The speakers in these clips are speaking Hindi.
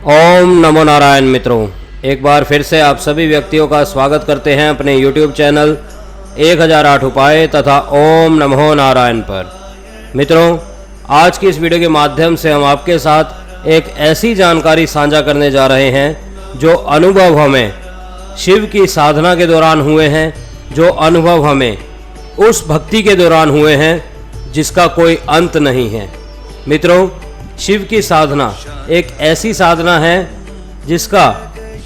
ओम नमो नारायण। मित्रों, एक बार फिर से आप सभी व्यक्तियों का स्वागत करते हैं अपने YouTube चैनल 1008 उपाय तथा ओम नमो नारायण पर। मित्रों, आज की इस वीडियो के माध्यम से हम आपके साथ एक ऐसी जानकारी साझा करने जा रहे हैं जो अनुभव हमें शिव की साधना के दौरान हुए हैं, जो अनुभव हमें उस भक्ति के दौरान हुए हैं जिसका कोई अंत नहीं है। मित्रों, शिव की साधना एक ऐसी साधना है जिसका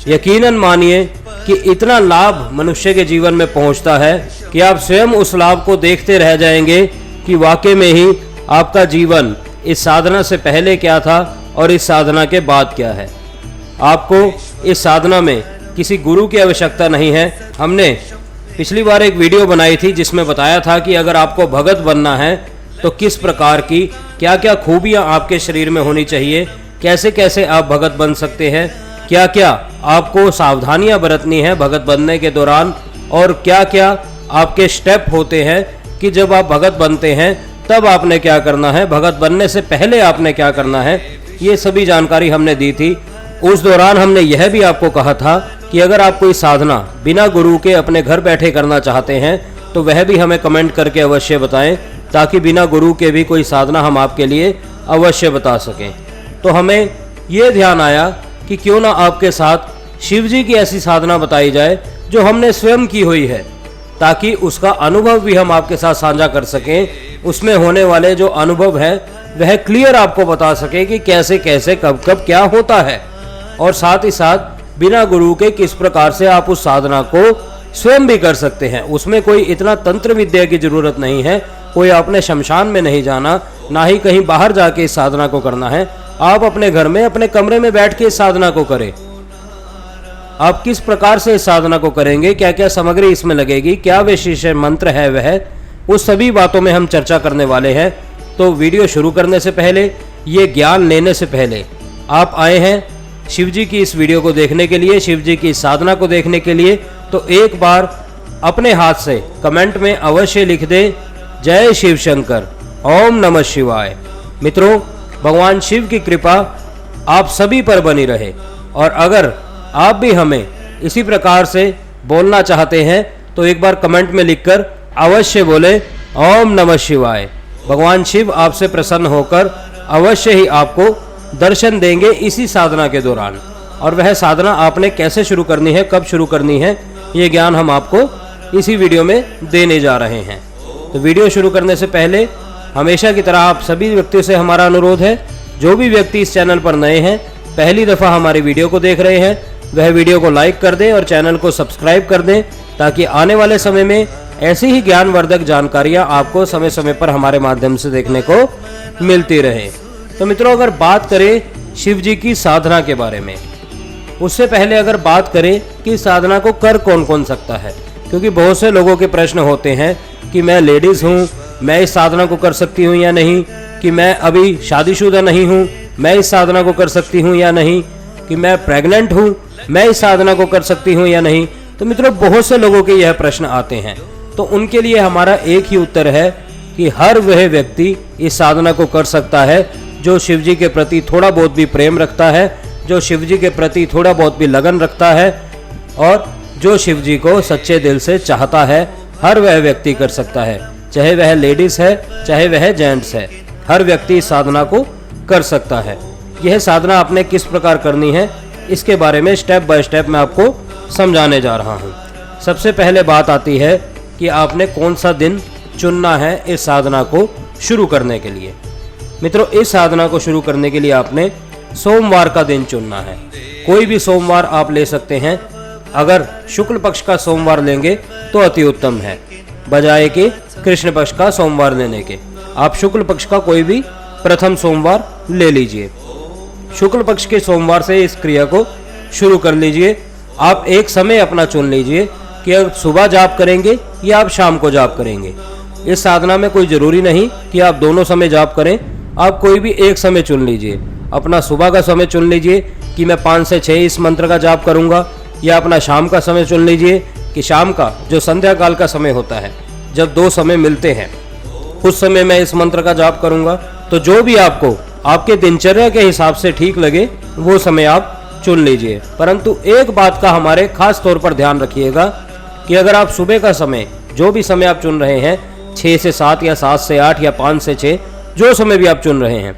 यकीनन मानिए कि इतना लाभ मनुष्य के जीवन में पहुंचता है कि आप स्वयं उस लाभ को देखते रह जाएंगे कि वाकई में ही आपका जीवन इस साधना से पहले क्या था और इस साधना के बाद क्या है। आपको इस साधना में किसी गुरु की आवश्यकता नहीं है। हमने पिछली बार एक वीडियो बनाई थी जिसमें बताया था कि अगर आपको भगत बनना है तो किस प्रकार की क्या क्या खूबियां आपके शरीर में होनी चाहिए, कैसे कैसे आप भगत बन सकते हैं, क्या क्या आपको सावधानियां बरतनी है भगत बनने के दौरान, और क्या क्या आपके स्टेप होते हैं कि जब आप भगत बनते हैं तब आपने क्या करना है, भगत बनने से पहले आपने क्या करना है। ये सभी जानकारी हमने दी थी। उस दौरान हमने यह भी आपको कहा था कि अगर आप कोई साधना बिना गुरु के अपने घर बैठे करना चाहते हैं तो वह भी हमें कमेंट करके अवश्य बताएं, ताकि बिना गुरु के भी कोई साधना हम आपके लिए अवश्य बता सकें। तो हमें ये ध्यान आया कि क्यों ना आपके साथ शिव जी की ऐसी साधना बताई जाए जो हमने स्वयं की हुई है, ताकि उसका अनुभव भी हम आपके साथ साझा कर सकें। उसमें होने वाले जो अनुभव है वह क्लियर आपको बता सके कि कैसे कैसे कब कब क्या होता है, और साथ ही साथ बिना गुरु के किस प्रकार से आप उस साधना को स्वयं भी कर सकते हैं। उसमें कोई इतना तंत्र विद्या की जरूरत नहीं है, कोई आपने शमशान में नहीं जाना, ना ही कहीं बाहर जाके इस साधना को करना है। आप अपने घर में अपने कमरे में बैठ के इस साधना को करें। आप किस प्रकार से इस साधना को करेंगे, क्या क्या सामग्री इसमें लगेगी, क्या विशेष मंत्र है, वह उस सभी बातों में हम चर्चा करने वाले हैं। तो वीडियो शुरू करने से पहले, ये ज्ञान लेने से पहले, आप आए हैं शिव जी की इस वीडियो को देखने के लिए, शिव जी की इस साधना को देखने के लिए, तो एक बार अपने हाथ से कमेंट में अवश्य लिख दें, जय शिव शंकर, ओम नमः शिवाय। मित्रों, भगवान शिव की कृपा आप सभी पर बनी रहे, और अगर आप भी हमें इसी प्रकार से बोलना चाहते हैं तो एक बार कमेंट में लिखकर अवश्य बोले, ओम नमः शिवाय। भगवान शिव आपसे प्रसन्न होकर अवश्य ही आपको दर्शन देंगे इसी साधना के दौरान। और वह साधना आपने कैसे शुरू करनी है, कब शुरू करनी है, ये ज्ञान हम आपको इसी वीडियो में देने जा रहे हैं। तो वीडियो शुरू करने से पहले हमेशा की तरह आप सभी व्यक्तियों से हमारा अनुरोध है, जो भी व्यक्ति इस चैनल पर नए हैं, पहली दफ़ा हमारी वीडियो को देख रहे हैं, वह वीडियो को लाइक कर दें और चैनल को सब्सक्राइब कर दें, ताकि आने वाले समय में ऐसी ही ज्ञानवर्धक जानकारियाँ आपको समय समय पर हमारे माध्यम से देखने को मिलती रहे। तो मित्रों, अगर बात करें शिव जी की साधना के बारे में, उससे पहले अगर बात करें कि साधना को कर कौन कौन सकता है, क्योंकि बहुत से लोगों के प्रश्न होते हैं कि मैं लेडीज़ हूँ, मैं इस साधना को कर सकती हूँ या नहीं, कि मैं अभी शादीशुदा नहीं हूँ, मैं इस साधना को कर सकती हूँ या नहीं, कि मैं प्रेग्नेंट हूँ, मैं इस साधना को कर सकती हूँ या नहीं। तो मित्रों, बहुत से लोगों के यह प्रश्न आते हैं, तो उनके लिए हमारा एक ही उत्तर है कि हर वह व्यक्ति इस साधना को कर सकता है जो शिव जी के प्रति थोड़ा बहुत भी प्रेम रखता है, जो शिव जी के प्रति थोड़ा बहुत भी लगन रखता है, और जो शिव जी को सच्चे दिल से चाहता है। हर वह व्यक्ति कर सकता है, चाहे वह लेडीज़ है चाहे वह जेंट्स है, हर व्यक्ति इस साधना को कर सकता है। यह साधना आपने किस प्रकार करनी है, इसके बारे में स्टेप बाय स्टेप मैं आपको समझाने जा रहा हूँ। सबसे पहले बात आती है कि आपने कौन सा दिन चुनना है इस साधना को शुरू करने के लिए। मित्रों, इस साधना को शुरू करने के लिए आपने सोमवार का दिन चुनना है। कोई भी सोमवार आप ले सकते हैं। अगर शुक्ल पक्ष का सोमवार लेंगे तो अति उत्तम है, बजाय कि कृष्ण पक्ष का सोमवार लेने के। आप शुक्ल पक्ष का कोई भी प्रथम सोमवार ले लीजिए। शुक्ल पक्ष के सोमवार से इस क्रिया को शुरू कर लीजिए। आप एक समय अपना चुन लीजिए कि अब सुबह जाप करेंगे या आप शाम को जाप करेंगे। इस साधना में कोई ज़रूरी नहीं कि आप दोनों समय जाप करें, आप कोई भी एक समय चुन लीजिए। अपना सुबह का समय चुन लीजिए कि मैं 5 से 6 इस मंत्र का जाप करूंगा, या अपना शाम का समय चुन लीजिए कि शाम का जो संध्या काल का समय होता है, जब 2 समय मिलते हैं, उस समय मैं इस मंत्र का जाप करूंगा। तो जो भी आपको आपके दिनचर्या के हिसाब से ठीक लगे वो समय आप चुन लीजिए। परंतु एक बात का हमारे खास तौर पर ध्यान रखिएगा कि अगर आप सुबह का समय, जो भी समय आप चुन रहे हैं, 6 से 7 या 7 से 8 या 5 से 6, जो समय भी आप चुन रहे हैं,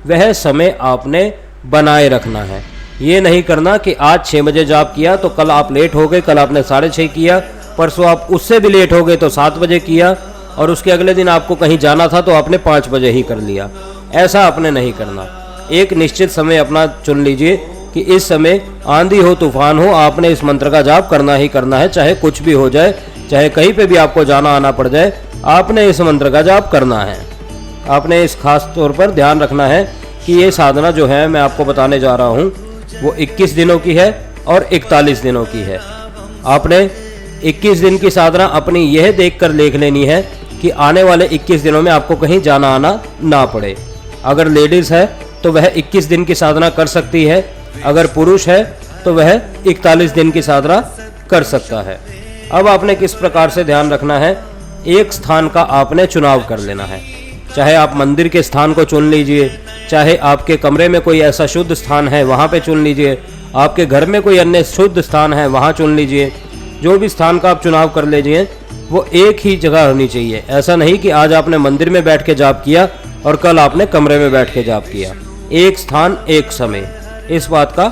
वह समय आपने बनाए रखना है। ये नहीं करना कि आज 6 बजे जाप किया तो कल आप लेट हो गए, कल आपने 6:30 किया, परसों आप उससे भी लेट हो गए तो 7 बजे किया, और उसके अगले दिन आपको कहीं जाना था तो आपने 5 बजे ही कर लिया। ऐसा आपने नहीं करना। एक निश्चित समय अपना चुन लीजिए कि इस समय आंधी हो तूफान हो, आपने इस मंत्र का जाप करना ही करना है, चाहे कुछ भी हो जाए, चाहे कहीं पे भी आपको जाना आना पड़ जाए, आपने इस मंत्र का जाप करना है। आपने इस खास तौर पर ध्यान रखना है कि ये साधना जो है मैं आपको बताने जा रहा हूँ वो 21 दिनों की है और 41 दिनों की है। आपने 21 दिन की साधना अपनी यह देखकर लिख लेनी है कि आने वाले 21 दिनों में आपको कहीं जाना आना ना पड़े। अगर लेडीज़ है तो वह 21 दिन की साधना कर सकती है, अगर पुरुष है तो वह 41 दिन की साधना कर सकता है। अब आपने किस प्रकार से ध्यान रखना है, एक स्थान का आपने चुनाव कर लेना है। चाहे आप मंदिर के स्थान को चुन लीजिए, चाहे आपके कमरे में कोई ऐसा शुद्ध स्थान है वहाँ पे चुन लीजिए, आपके घर में कोई अन्य शुद्ध स्थान है वहाँ चुन लीजिए। जो भी स्थान का आप चुनाव कर लीजिए वो एक ही जगह होनी चाहिए। ऐसा नहीं कि आज आपने मंदिर में बैठ के जाप किया और कल आपने कमरे में बैठ के जाप किया। एक स्थान एक समय, इस बात का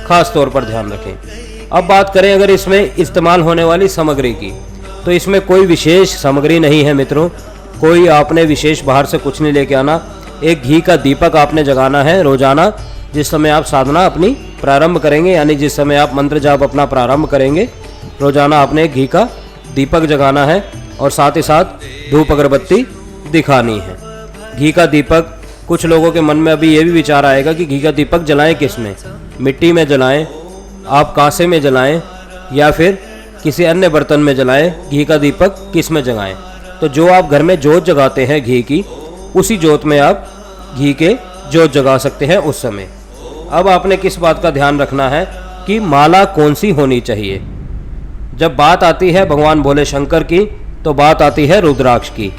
खास तौर पर ध्यान रखें। अब बात करें अगर इसमें इस्तेमाल होने वाली सामग्री की, तो इसमें कोई विशेष सामग्री नहीं है मित्रों। कोई आपने विशेष बाहर से कुछ नहीं लेके आना। एक घी का दीपक आपने जगाना है रोजाना, जिस समय आप साधना अपनी प्रारंभ करेंगे, यानी जिस समय आप मंत्र जाप अपना प्रारंभ करेंगे, रोजाना आपने घी का दीपक जगाना है और साथ ही साथ धूप अगरबत्ती दिखानी है। घी का दीपक, कुछ लोगों के मन में अभी ये भी विचार आएगा कि घी का दीपक जलाएं किस में, मिट्टी में जलाएं, आप कांसे में जलाएं या फिर किसी अन्य बर्तन में जलाएं, घी का दीपक किस में जगाएं। तो जो आप घर में जोत जगाते हैं घी की, उसी जोत में आप घी के जोत जगा सकते हैं उस समय। अब आपने किस बात का ध्यान रखना है कि माला कौन सी होनी चाहिए। जब बात आती है भगवान भोले शंकर की तो बात आती है रुद्राक्ष की।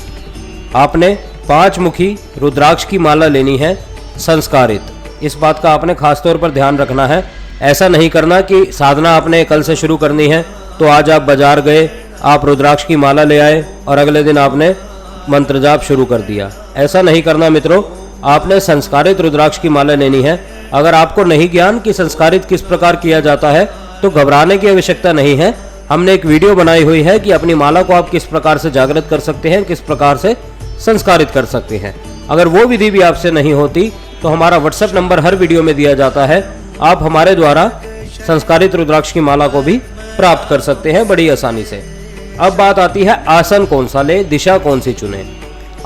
आपने 5 मुखी रुद्राक्ष की माला लेनी है संस्कारित। इस बात का आपने खास तौर पर ध्यान रखना है। ऐसा नहीं करना कि साधना आपने कल से शुरू करनी है तो आज आप बाजार गए, आप रुद्राक्ष की माला ले आए और अगले दिन आपने मंत्र जाप शुरू कर दिया। ऐसा नहीं करना मित्रों। आपने संस्कारित रुद्राक्ष की माला लेनी है। अगर आपको नहीं ज्ञान कि संस्कारित किस प्रकार किया जाता है तो घबराने की आवश्यकता नहीं है। हमने एक वीडियो बनाई हुई है कि अपनी माला को आप किस प्रकार से जागृत कर सकते हैं, किस प्रकार से संस्कारित कर सकते हैं। अगर वो विधि भी आपसे नहीं होती तो हमारा व्हाट्सएप नंबर हर वीडियो में दिया जाता है, आप हमारे द्वारा संस्कारित रुद्राक्ष की माला को भी प्राप्त कर सकते हैं बड़ी आसानी से। अब बात आती है आसन कौन सा ले, दिशा कौन सी चुने।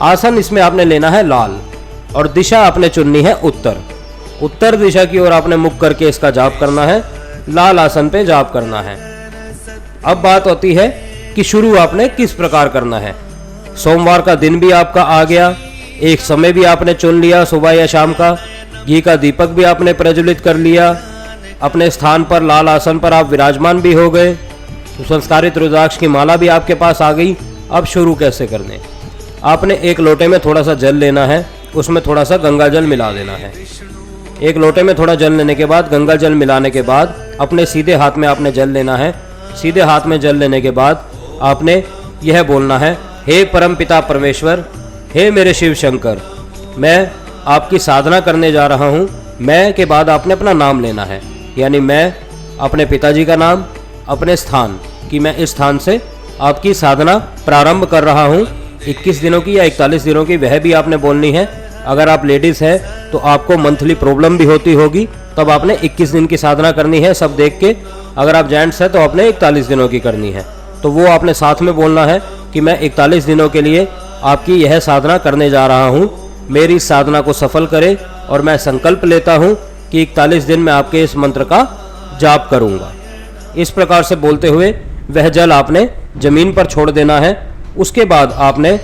आसन इसमें आपने लेना है लाल और दिशा आपने चुननी है उत्तर। उत्तर दिशा की ओर आपने मुख करके इसका जाप करना है, लाल आसन पे जाप करना है। अब बात होती है कि शुरू आपने किस प्रकार करना है। सोमवार का दिन भी आपका आ गया, एक समय भी आपने चुन लिया सुबह या शाम का, घी का दीपक भी आपने प्रज्वलित कर लिया, अपने स्थान पर लाल आसन पर आप विराजमान भी हो गए, संस्कारित रुद्राक्ष की माला भी आपके पास आ गई। अब शुरू कैसे करने। आपने एक लोटे में थोड़ा सा जल लेना है, उसमें थोड़ा सा गंगा जल मिला देना है। एक लोटे में थोड़ा जल लेने के बाद, गंगा जल मिलाने के बाद अपने सीधे हाथ में आपने जल लेना है। सीधे हाथ में जल लेने के बाद आपने यह बोलना है, हे परम पिता परमेश्वर, हे मेरे शिव शंकर, मैं आपकी साधना करने जा रहा हूँ। मैं के बाद आपने अपना नाम लेना है, यानी मैं अपने पिताजी का नाम, अपने स्थान कि मैं इस स्थान से आपकी साधना प्रारंभ कर रहा हूँ। 21 दिनों की या 41 दिनों की वह भी आपने बोलनी है। अगर आप लेडीज़ है तो आपको मंथली प्रॉब्लम भी होती होगी, तब आपने 21 दिन की साधना करनी है सब देख के। अगर आप जेंट्स है तो आपने 41 दिनों की करनी है, तो वो आपने साथ में बोलना है कि मैं 41 दिनों के लिए आपकी यह साधना करने जा रहा हूँ, मेरी इस साधना को सफल करें और मैं संकल्प लेता हूँ कि 41 दिन में आपके इस मंत्र का जाप करूँगा। इस प्रकार से बोलते हुए वह जल आपने जमीन पर छोड़ देना है। उसके बाद आपने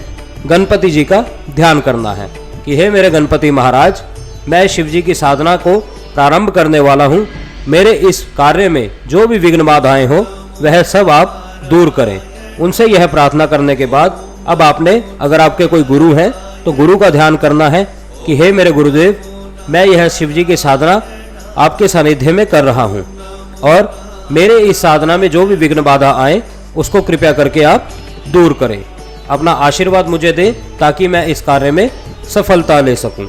गणपति जी का ध्यान करना है कि हे मेरे गणपति महाराज, मैं शिव जी की साधना को प्रारंभ करने वाला हूँ। मेरे इस कार्य में जो भी विघ्न बाधाएं हो वह सब आप दूर करें। उनसे यह प्रार्थना करने के बाद अब आपने, अगर आपके कोई गुरु हैं तो गुरु का ध्यान करना है कि हे मेरे गुरुदेव, मैं यह शिव जी की साधना आपके सानिध्य में कर रहा हूँ, और मेरे इस साधना में जो भी विघ्न बाधा आए उसको कृपया करके आप दूर करें। अपना आशीर्वाद मुझे दें ताकि मैं इस कार्य में सफलता ले सकूं।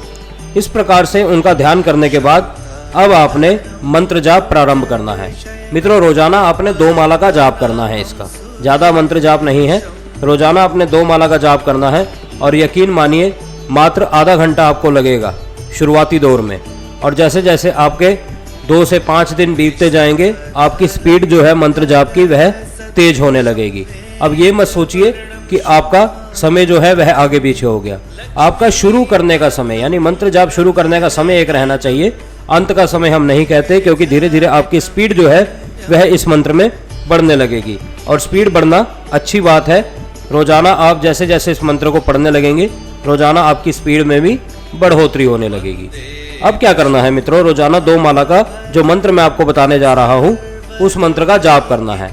इस प्रकार से उनका ध्यान करने के बाद अब आपने मंत्र जाप प्रारंभ करना है। मित्रों, रोजाना आपने 2 माला का जाप करना है। इसका ज़्यादा मंत्र जाप नहीं है, रोजाना आपने 2 माला का जाप करना है। और यकीन मानिए मात्र आधा घंटा आपको लगेगा शुरुआती दौर में, और जैसे जैसे आपके 2 से 5 दिन बीतते जाएंगे आपकी स्पीड जो है मंत्र जाप की वह तेज होने लगेगी। अब ये मत सोचिए कि आपका समय जो है वह आगे पीछे हो गया। आपका शुरू करने का समय यानी मंत्र जाप शुरू करने का समय एक रहना चाहिए, अंत का समय हम नहीं कहते, क्योंकि धीरे धीरे आपकी स्पीड जो है वह इस मंत्र में बढ़ने लगेगी। और स्पीड बढ़ना अच्छी बात है। रोजाना आप जैसे जैसे इस मंत्र को पढ़ने लगेंगे रोजाना आपकी स्पीड में भी बढ़ोतरी होने लगेगी। अब क्या करना है मित्रों, रोजाना 2 माला का जो मंत्र मैं आपको बताने जा रहा हूँ उस मंत्र का जाप करना है।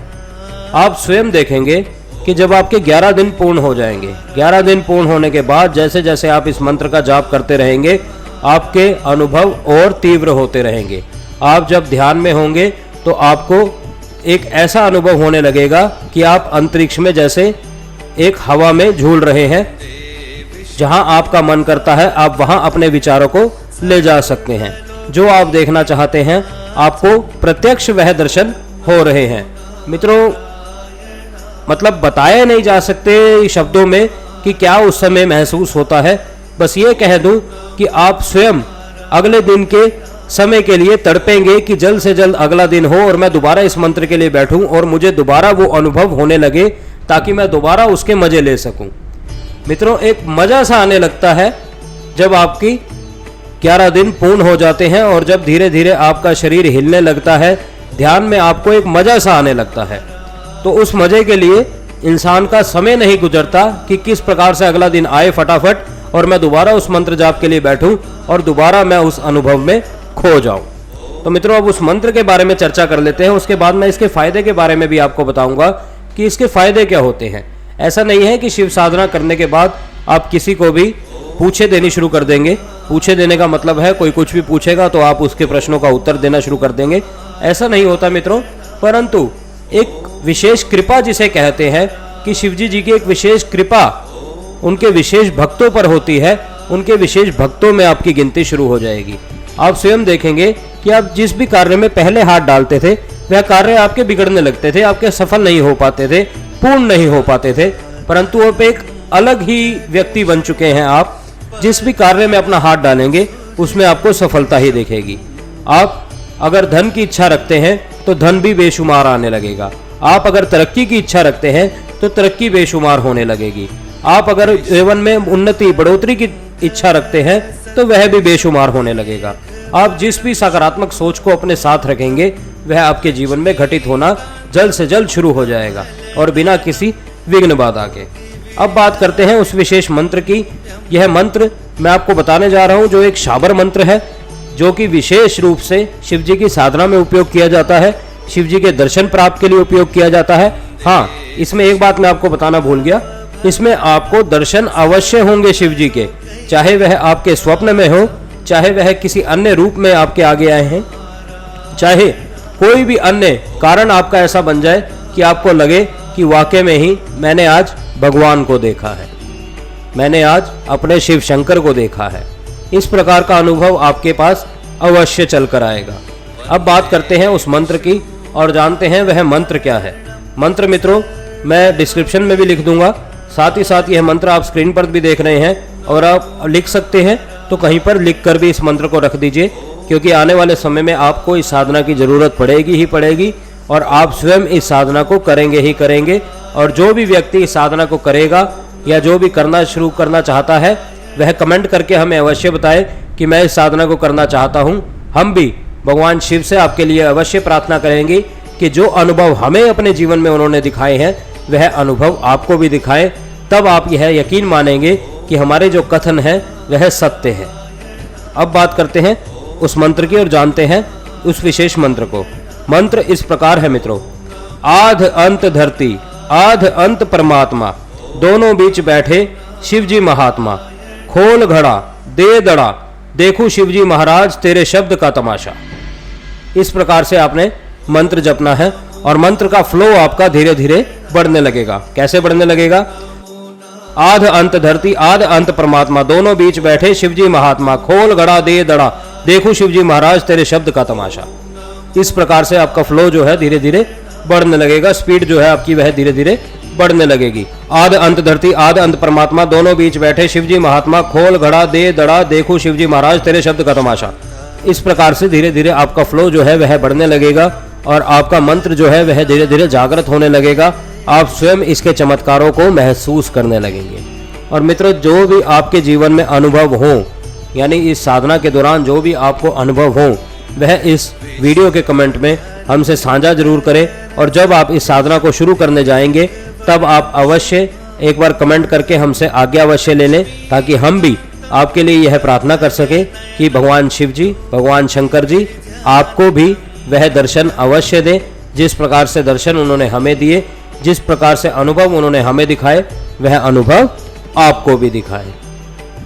आप स्वयं देखेंगे कि जब आपके 11 दिन पूर्ण हो जाएंगे, 11 दिन पूर्ण होने के बाद जैसे जैसे आप इस मंत्र का जाप करते रहेंगे आपके अनुभव और तीव्र होते रहेंगे। आप जब ध्यान में होंगे तो आपको एक ऐसा अनुभव होने लगेगा कि आप अंतरिक्ष में जैसे एक हवा में झूल रहे हैं। जहां आपका मन करता है आप वहां अपने विचारों को ले जा सकते हैं। जो आप देखना चाहते हैं आपको प्रत्यक्ष वह दर्शन हो रहे हैं। मित्रों, मतलब बताए नहीं जा सकते शब्दों में कि क्या उस समय महसूस होता है। बस ये कह दूं कि आप स्वयं अगले दिन के समय के लिए तड़पेंगे कि जल्द से जल्द अगला दिन हो और मैं दोबारा इस मंत्र के लिए बैठूं और मुझे दोबारा वो अनुभव होने लगे ताकि मैं दोबारा उसके मजे ले सकूं। मित्रों, एक मजा सा आने लगता है जब आपकी 11 दिन पूर्ण हो जाते हैं और जब धीरे धीरे आपका शरीर हिलने लगता है, ध्यान में आपको एक मजा सा आने लगता है। तो उस मजे के लिए इंसान का समय नहीं गुजरता कि किस प्रकार से अगला दिन आए फटाफट और मैं दोबारा उस मंत्र जाप के लिए बैठूं और दोबारा मैं उस अनुभव में खो जाऊं। तो मित्रों, अब उस मंत्र के बारे में चर्चा कर लेते हैं। उसके बाद मैं इसके फायदे के बारे में भी आपको बताऊंगा कि इसके फायदे क्या होते हैं। ऐसा नहीं है कि शिव साधना करने के बाद आप किसी को भी पूछे देनी शुरू कर देंगे। पूछे देने का मतलब है कोई कुछ भी पूछेगा तो आप उसके प्रश्नों का उत्तर देना शुरू कर देंगे, ऐसा नहीं होता मित्रों। परंतु एक विशेष कृपा जिसे कहते हैं कि शिवजी जी की एक विशेष कृपा उनके विशेष भक्तों पर होती है, उनके विशेष भक्तों में आपकी गिनती शुरू हो जाएगी। आप स्वयं देखेंगे कि आप जिस भी कार्य में पहले हाथ डालते थे वह कार्य आपके बिगड़ने लगते थे, आपके सफल नहीं हो पाते थे, पूर्ण नहीं हो पाते थे। परंतु अब एक अलग ही व्यक्ति बन चुके हैं आप। जिस भी कार्य में अपना हाथ डालेंगे उसमें आपको सफलता ही दिखेगी। आप अगर धन की इच्छा रखते हैं तो धन भी बेशुमार आने लगेगा। आप अगर तरक्की की इच्छा रखते हैं तो तरक्की बेशुमार होने लगेगी। आप अगर जीवन में उन्नति बढ़ोतरी की इच्छा रखते हैं तो वह भी बेशुमार होने लगेगा। आप जिस भी सकारात्मक सोच को अपने साथ रखेंगे वह आपके जीवन में घटित होना जल्द से जल्द शुरू हो जाएगा और बिना किसी विघ्न बाधा के। अब बात करते हैं उस विशेष मंत्र की। यह मंत्र मैं आपको बताने जा रहा हूं जो एक शाबर मंत्र है, जो कि विशेष रूप से शिवजी की साधना में उपयोग किया जाता है, शिवजी के दर्शन प्राप्त के लिए उपयोग किया जाता है। हाँ, इसमें एक बात मैं आपको बताना भूल गया, इसमें आपको दर्शन अवश्य होंगे शिवजी के, चाहे वह आपके स्वप्न में हो, चाहे वह किसी अन्य रूप में आपके आगे आए हैं, चाहे कोई भी अन्य कारण आपका ऐसा बन जाए कि आपको लगे कि वाकई में ही मैंने आज भगवान को देखा है, मैंने आज अपने शिव शंकर को देखा है। इस प्रकार का अनुभव आपके पास अवश्य चल कर आएगा। अब बात करते हैं उस मंत्र की और जानते हैं वह मंत्र क्या है। मंत्र मित्रों मैं डिस्क्रिप्शन में भी लिख दूंगा, साथ ही साथ यह मंत्र आप स्क्रीन पर भी देख रहे हैं और आप लिख सकते हैं तो कहीं पर लिख कर भी इस मंत्र को रख दीजिए, क्योंकि आने वाले समय में आपको इस साधना की ज़रूरत पड़ेगी ही पड़ेगी और आप स्वयं इस साधना को करेंगे ही करेंगे। और जो भी व्यक्ति इस साधना को करेगा या जो भी करना शुरू करना चाहता है वह कमेंट करके हमें अवश्य बताए कि मैं इस साधना को करना चाहता हूँ। हम भी भगवान शिव से आपके लिए अवश्य प्रार्थना करेंगे कि जो अनुभव हमें अपने जीवन में उन्होंने दिखाए हैं वह अनुभव आपको भी दिखाएं, तब आप यह यकीन मानेंगे कि हमारे जो कथन है वह सत्य है। अब बात करते हैं उस मंत्र की और जानते हैं उस विशेष मंत्र को। मंत्र इस प्रकार है मित्रों, आध अंत धरती आध अंत परमात्मा, दोनों बीच बैठे शिवजी महात्मा, खोल घड़ा दे दड़ा, देखूं शिवजी महाराज तेरे शब्द का तमाशा। इस प्रकार से आपने मंत्र जपना है और मंत्र का फ्लो आपका धीरे धीरे बढ़ने लगेगा। कैसे बढ़ने लगेगा? आध अंत धरती आध अंत परमात्मा, दोनों बीच बैठे शिवजी महात्मा, खोल गड़ा दे दड़ा, देखो शिवजी महाराज तेरे शब्द का तमाशा। इस प्रकार से आपका फ्लो जो है धीरे धीरे बढ़ने लगेगा, स्पीड जो है आपकी वह धीरे धीरे बढ़ने लगेगी। आध अंत धरती आध अंत परमात्मा, दोनों बीच बैठे शिवजी महात्मा, खोल गड़ा दे दड़ा, देखो शिवजी महाराज तेरे शब्द का तमाशा। इस प्रकार से धीरे धीरे आपका फ्लो जो है वह बढ़ने लगेगा और आपका मंत्र जो है वह धीरे धीरे जागृत होने लगेगा। आप स्वयं इसके चमत्कारों को महसूस करने लगेंगे। और मित्रों, जो भी आपके जीवन में अनुभव हो, यानी इस साधना के दौरान जो भी आपको अनुभव हो, वह इस वीडियो के कमेंट में हमसे साझा जरूर करें। और जब आप इस साधना को शुरू करने जाएंगे तब आप अवश्य एक बार कमेंट करके हमसे आज्ञा अवश्य ले लें, ताकि हम भी आपके लिए यह प्रार्थना कर सकें कि भगवान शिव जी, भगवान शंकर जी आपको भी वह दर्शन अवश्य दें, जिस प्रकार से दर्शन उन्होंने हमें दिए, जिस प्रकार से अनुभव उन्होंने हमें दिखाए, वह अनुभव आपको भी दिखाए।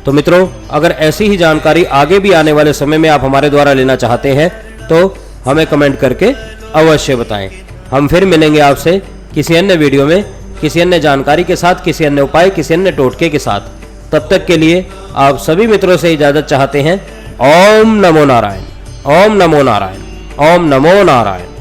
तो मित्रों, अगर ऐसी ही जानकारी आगे भी आने वाले समय में आप हमारे द्वारा लेना चाहते हैं तो हमें कमेंट करके अवश्य बताएं। हम फिर मिलेंगे आपसे किसी अन्य वीडियो में, किसी अन्य जानकारी के साथ, किसी अन्य उपाय, किसी अन्य टोटके के साथ। तब तक के लिए आप सभी मित्रों से इजाजत चाहते हैं। ओम नमो नारायण, ओम नमो नारायण, ओम नमो नारायण।